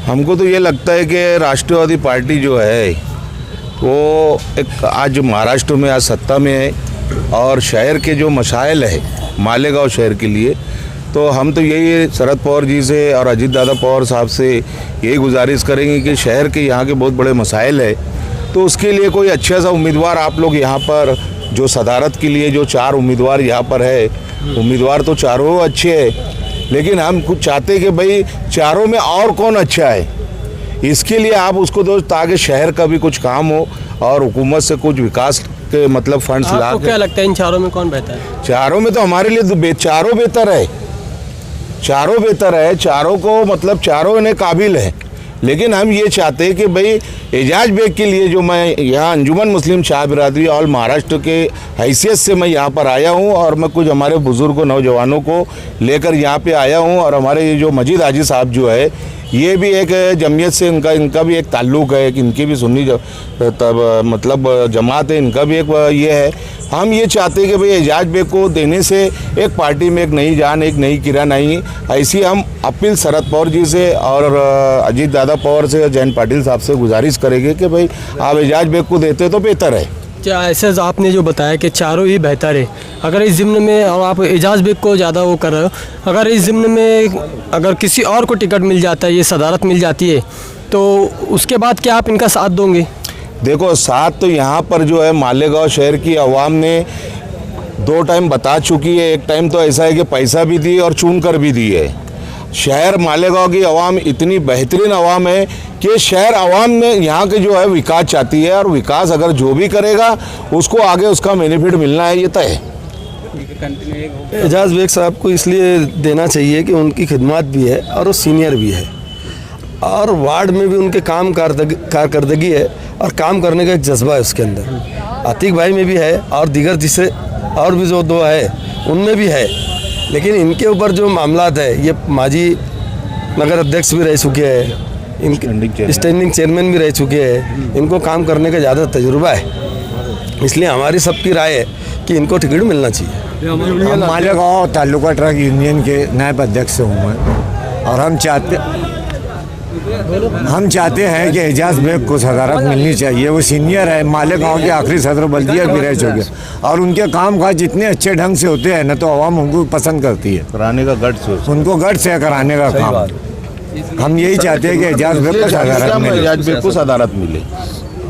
हमको तो ये लगता है कि राष्ट्रवादी पार्टी जो है वो एक आज महाराष्ट्र में आज सत्ता में है और शहर के जो मसाइल है मालेगांव शहर के लिए, तो हम तो यही शरद पवार जी से और अजीत दादा पवार साहब से यही गुजारिश करेंगे कि शहर के यहाँ के बहुत बड़े मसाइल है, तो उसके लिए कोई अच्छा सा उम्मीदवार आप लोग यहाँ पर जो सदारत के लिए जो 4 उम्मीदवार यहाँ पर है, उम्मीदवार तो चारों अच्छे हैं, लेकिन हम कुछ चाहते कि भाई चारों में और कौन अच्छा है, इसके लिए आप उसको दो ताकि शहर का भी कुछ काम हो और हुकूमत से कुछ विकास के मतलब फंड्स ला। आपको क्या लगता है इन चारों में कौन बेहतर है? चारों में तो हमारे लिए चारों बेहतर है, चारों बेहतर है, चारों को मतलब चारों इन्हें काबिल है, लेकिन हम ये चाहते हैं कि भाई एजाज बेग के लिए जो मैं यहाँ अंजुमन मुस्लिम शाह बिरादरी ऑल महाराष्ट्र के हैसियत से मैं यहाँ पर आया हूँ और मैं कुछ हमारे बुज़ुर्गों नौजवानों को लेकर यहाँ पे आया हूँ, और हमारे ये जो मजीद हाजी साहब जो है ये भी एक जमीयत से इनका भी एक ताल्लुक़ है, इनकी भी सुन्नी मतलब जमात है, इनका भी एक ये है। हम ये चाहते हैं कि भाई एजाज बेग को देने से एक पार्टी में एक नई जान, एक नई किरण आई। ऐसी हम अपील शरद पवार जी से और अजीत दादा पवार से, जयंत पाटिल साहब से गुजारिश करेंगे कि भाई आप एजाज बेग को देते तो बेहतर है। क्या ऐसे आपने जो बताया कि चारों ही बेहतर है, अगर इस ज़िम्न में और आप एजाज बेग को ज़्यादा वो कर रहे हो, अगर इस ज़िम्न में अगर किसी और को टिकट मिल जाता है, ये सदारत मिल जाती है, तो उसके बाद क्या आप इनका साथ दोगे? देखो साथ तो यहाँ पर जो है मालेगांव शहर की आवाम ने 2 टाइम बता चुकी है। एक टाइम तो ऐसा है कि पैसा भी दी और चुन कर भी दी है। शहर मालेगांव की आवाम इतनी बेहतरीन आवाम है कि शहर आवाम में यहाँ के जो है विकास चाहती है, और विकास अगर जो भी करेगा उसको आगे उसका बेनिफिट मिलना है, ये तय है। एजाज बेग साहब को इसलिए देना चाहिए कि उनकी खिदमत भी है और वो सीनियर भी है, और वार्ड में भी उनके कारकर्दगी है और काम करने का एक जज्बा है उसके अंदर। अतीक भाई में भी है और दीगर जिससे और भी जो 2 है उनमें भी है, लेकिन इनके ऊपर जो मामलात है, ये माजी नगर अध्यक्ष भी रह चुके हैं, इनके स्टैंडिंग चेयरमैन भी रह चुके हैं, इनको काम करने का ज़्यादा तजुर्बा है, इसलिए हमारी सबकी राय है कि इनको टिकट मिलना चाहिए। हम मालेगांव तालुका ट्रक यूनियन के नायब अध्यक्ष हूँ मैं, और हम चाहते हैं कि एजाज बेग को सदारत मिलनी चाहिए। वो सीनियर है, मालेगांव के आखिरी सदर बल्दिया भी रह चुके, और उनके काम काज जितने अच्छे ढंग से होते हैं ना, तो आवाम उनको पसंद करती है, कराने का गट्स, उनको गट्स है कराने का काम। हम यही चाहते हैं कि एजाज बेग को सदारत मिले।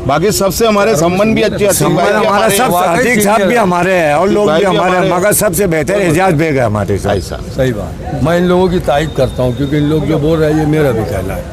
बाकी सबसे हमारे संबंध भी अच्छे, हमारा सब अतीक साहब भी हमारे हैं और लोग भी हमारे, मगर सबसे बेहतर एजाज बेग है हमारे साथ। सही बात, मैं इन लोगों की तारीफ करता हूँ क्योंकि इन लोग जो बोल रहे हैं ये मेरा भी कहना है।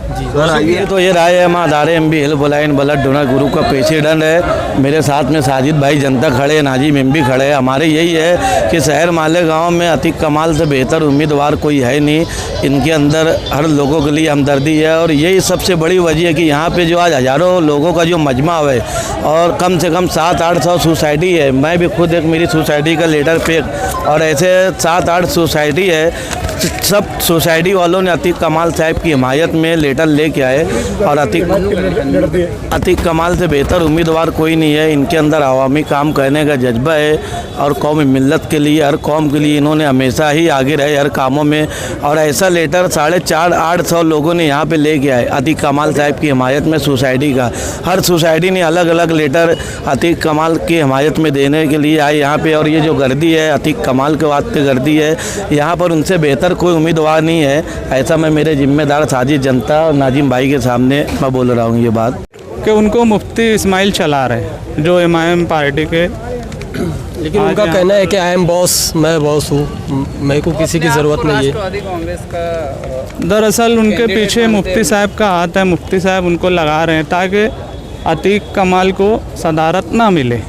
ये तो ये राय है, हम आधारे एम बी हिल बुलाइन बलट डोना गुरु का प्रेसिडेंट है, मेरे साथ में साजिद भाई जनता खड़े हैं, नाजिम एम भी खड़े हैं। हमारे यही है कि शहर मालेगांव में अतीक कमाल से बेहतर उम्मीदवार कोई है नहीं, इनके अंदर हर लोगों के लिए हमदर्दी है, और यही सबसे बड़ी वजह है कि यहाँ पे जो आज हज़ारों लोगों का जो मजमा है और कम से कम 700-800 सोसाइटी है। मैं भी खुद एक मेरी सोसाइटी का लीडर पे, और ऐसे 7-8 सोसाइटी है। सब सोसाइटी वालों ने अतीक कमाल साहब की हिमायत में लेटर लेके आए, और अतीक कमाल से बेहतर उम्मीदवार कोई नहीं है। इनके अंदर अवामी काम करने का जज्बा है, और कौम मिल्लत के लिए, हर कौम के लिए इन्होंने हमेशा ही आगे रहे हर कामों में। और ऐसा लेटर 450-800 लोगों ने यहाँ पे लेके आए अतीक कमाल साहब की हिमायत में सोसाइटी का। हर सोसाइटी ने अलग अलग लेटर अतीक कमाल की हिमायत में देने के लिए आए यहाँ पे। और ये जो गर्दी है अतीक कमाल के वास्ते गर्दी है, यहाँ पर उनसे बेहतर कोई उम्मीदवार नहीं है। ऐसा मैं मेरे जिम्मेदार साजिद जनता और नाजिम भाई के सामने मैं बोल रहा हूँ ये बात कि उनको मुफ्ती इस्माइल चला रहे जो एमआईएम पार्टी के, लेकिन उनका कहना है कि आई एम बॉस, मैं बॉस हूँ, मेरे को किसी की ज़रूरत नहीं है। दरअसल उनके पीछे मुफ्ती साहब का हाथ है, मुफ्ती साहब उनको लगा रहे हैं ताकि अतीक कमाल को सदारत ना मिले,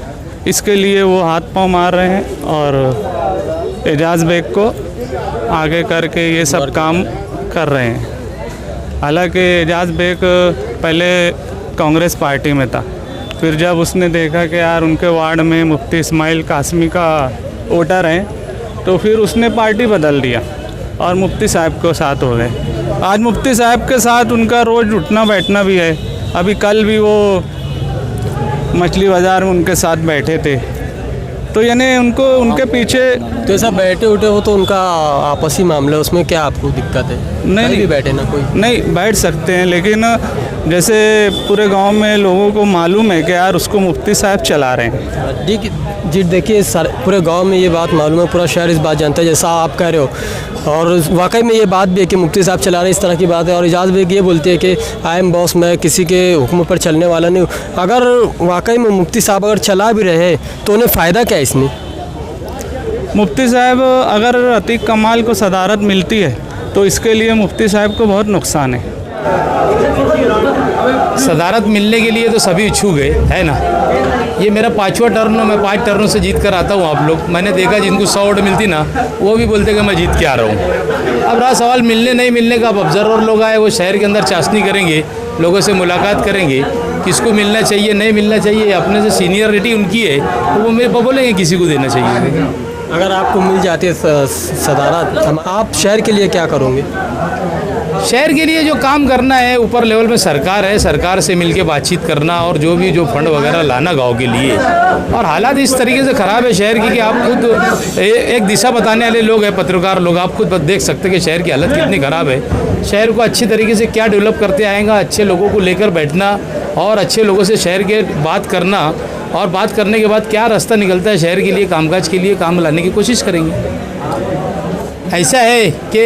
इसके लिए वो हाथ पाँव मार रहे हैं, और एजाज बेग को आगे करके ये सब काम कर रहे हैं। हालांकि एजाज बेग पहले कांग्रेस पार्टी में था, फिर जब उसने देखा कि यार उनके वार्ड में मुफ्ती इस्माइल कासमी का वोटर हैं, तो फिर उसने पार्टी बदल दिया और मुफ्ती साहब को साथ हो गए। आज मुफ्ती साहब के साथ उनका रोज़ उठना बैठना भी है। अभी कल भी वो मछली बाज़ार में उनके साथ बैठे थे, तो यानी उनको उनके पीछे तो ऐसा बैठे उठे हो तो उनका आपसी मामला है, उसमें क्या आपको दिक्कत है? नहीं, कहीं भी बैठे ना कोई। नहीं बैठ सकते हैं, लेकिन जैसे पूरे गांव में लोगों को मालूम है कि यार उसको मुफ्ती साहब चला रहे हैं। जी देखिए पूरे गांव में ये बात मालूम है, पूरा शहर इस बात जानता है जैसा आप कह रहे हो, और वाकई में ये बात भी है कि मुफ्ती साहब चला रहे हैं, इस तरह की बात है। और इजाज़ बेग ये बोलती है कि आई एम बॉस, मैं किसी के हुक्म पर चलने वाला नहीं हूँ। अगर वाकई में मुफ्ती साहब अगर चला भी रहे तो उन्हें फ़ायदा क्या है इसमें? मुफ्ती साहब अगर अतीक कमाल को सदारत मिलती है तो इसके लिए मुफ्ती साहब को बहुत नुकसान है। सदारत मिलने के लिए तो सभी इच्छुक है ना। ये मेरा 5वां टर्न है, मैं 5 टर्नों से जीत कर आता हूँ। आप लोग मैंने देखा जिनको 100 वोट मिलती ना, वो भी बोलते कि मैं जीत के आ रहा हूँ। अब रहा सवाल मिलने नहीं मिलने का। अब ऑब्जर्वर लोग आए, वो शहर के अंदर चाशनी करेंगे, लोगों से मुलाकात करेंगे, किसको मिलना चाहिए नहीं मिलना चाहिए, अपने से सीनियरिटी उनकी है तो वो मेरे को बोलेंगे किसी को देना चाहिए। अगर आपको मिल जाती है सदारत, आप शहर के लिए क्या करोगे? शहर के लिए जो काम करना है, ऊपर लेवल में सरकार है, सरकार से मिलके बातचीत करना और जो फंड वगैरह लाना गांव के लिए। और हालात इस तरीके से ख़राब है शहर की कि आप खुद एक दिशा बताने वाले लोग हैं, पत्रकार लोग, आप खुद देख सकते हैं कि शहर की हालत कितनी ख़राब है। शहर को अच्छी तरीके से क्या डेवलप करते आएगा, अच्छे लोगों को लेकर बैठना और अच्छे लोगों से शहर के बात करना, और बात करने के बाद क्या रास्ता निकलता है शहर के लिए, कामकाज के लिए काम लाने की कोशिश करेंगे। ऐसा है कि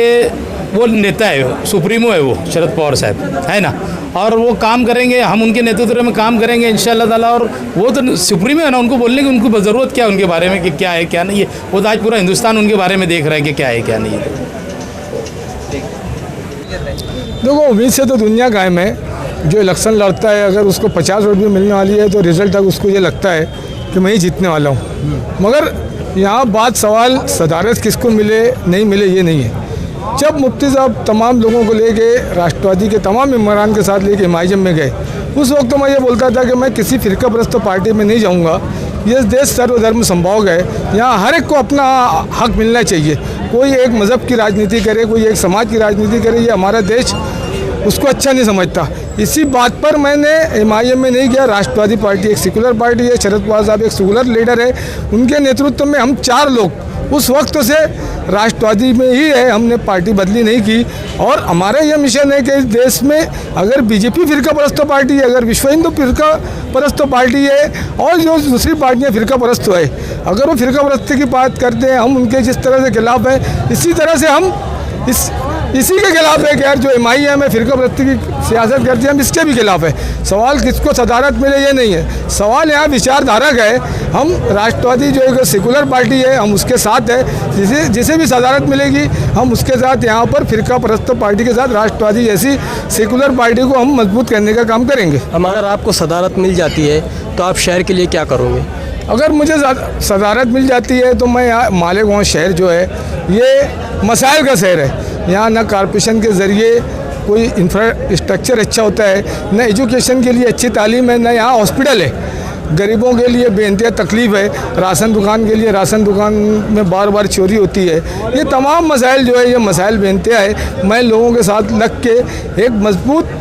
वो नेता है, सुप्रीमो है वो शरद पवार साहब, है ना, और वो काम करेंगे, हम उनके नेतृत्व में काम करेंगे इंशाल्लाह ताला। और वो तो सुप्रीमो है ना, उनको बोलने की उनको ज़रूरत क्या है उनके बारे में कि क्या है क्या नहीं है। वो तो आज पूरा हिंदुस्तान उनके बारे में देख रहा है कि क्या है क्या नहीं है। देखो, उम्मीद से तो दुनिया कायम है। जो इलेक्शन लड़ता है, अगर उसको 50 वोट भी मिलने वाली है तो रिजल्ट तक उसको ये लगता है कि मैं ही जीतने वाला हूँ। मगर यहाँ बात सवाल सदारत किसको मिले नहीं मिले ये नहीं है। जब मुफ्ती साहब तमाम लोगों को लेके राष्ट्रवादी के तमाम मेम्बरान के साथ लेके हिमायत में गए, उस वक्त तो मैं ये बोलता था कि मैं किसी फ़िरका परस्त पार्टी में नहीं जाऊँगा। ये देश सर्वधर्म संभोग है, यहाँ हर एक को अपना हक मिलना चाहिए। कोई एक मज़हब की राजनीति करे, कोई एक समाज की राजनीति करे, ये हमारा देश उसको अच्छा नहीं समझता। इसी बात पर मैंने एमआईएम में नहीं किया। राष्ट्रवादी पार्टी एक सेकुलर पार्टी है, शरद पवार साहब एक सेकुलर लीडर है, उनके नेतृत्व में हम 4 लोग उस वक्त से राष्ट्रवादी में ही है, हमने पार्टी बदली नहीं की। और हमारा यह मिशन है कि इस देश में अगर बीजेपी फ़िरका परस्त पार्टी है, अगर विश्व हिंदू फ़िरका परस्त पार्टी है, और जो दूसरी पार्टियाँ फ़िरका परस्त है, अगर वो फ़िरका परस्त की बात करते हैं, हम उनके जिस तरह से खिलाफ हैं, इसी तरह से हम इसी के खिलाफ है कि यार जो एमआईएम है फ़िरका परस्ती की सियासत करती है, हम इसके भी खिलाफ है। सवाल किसको सदारत मिले ये नहीं है, सवाल यहाँ विचारधारा का है। हम राष्ट्रवादी जो एक सेकुलर पार्टी है, हम उसके साथ है, जिसे भी सदारत मिलेगी हम उसके साथ, यहाँ पर फ़िरका परस्त पार्टी के साथ राष्ट्रवादी जैसी सेकुलर पार्टी को हम मजबूत करने का काम करेंगे। अगर आपको सदारत मिल जाती है तो आप शहर के लिए क्या करोगे? अगर मुझे सदारत मिल जाती है तो मैं यहाँ मालेगांव शहर जो है ये मसाइल का शहर है। यहाँ ना कॉरपोरेशन के ज़रिए कोई इंफ्रास्ट्रक्चर अच्छा होता है, न एजुकेशन के लिए अच्छी तालीम है, न यहाँ हॉस्पिटल है। गरीबों के लिए बेइंतहा तकलीफ़ है, राशन दुकान के लिए राशन दुकान में बार बार चोरी होती है। ये तमाम मसाइल जो है, ये मसाइल बेइंतहा है। मैं लोगों के साथ लग के एक मजबूत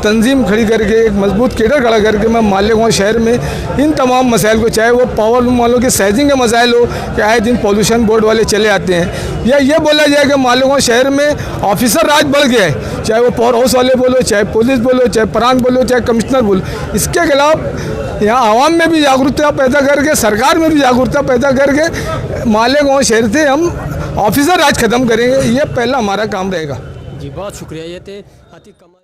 तंजीम खड़ी करके, एक मजबूत केडर खड़ा करके मैं मालेगांव शहर में इन तमाम मसाइल को, चाहे वो पावर लूम वालों के सैजिंग के मसाइल हो, कि आए दिन पॉल्यूशन बोर्ड वाले चले आते हैं, या ये बोला जाए कि मालेगांव शहर में ऑफिसर राज बढ़ गया है, चाहे वो पावर हाउस वाले बोलो, चाहे पुलिस बोलो, चाहे प्रांत बोलो, चाहे कमिश्नर बोलो। इसके खिलाफ यहाँ आवाम में भी जागरूकता पैदा करके, सरकार में भी जागरूकता पैदा करके मालेगांव शहर से हम ऑफिसर राज ख़त्म करेंगे। ये पहला हमारा काम रहेगा। जी बहुत शुक्रिया। ये थे अतीक कमाल।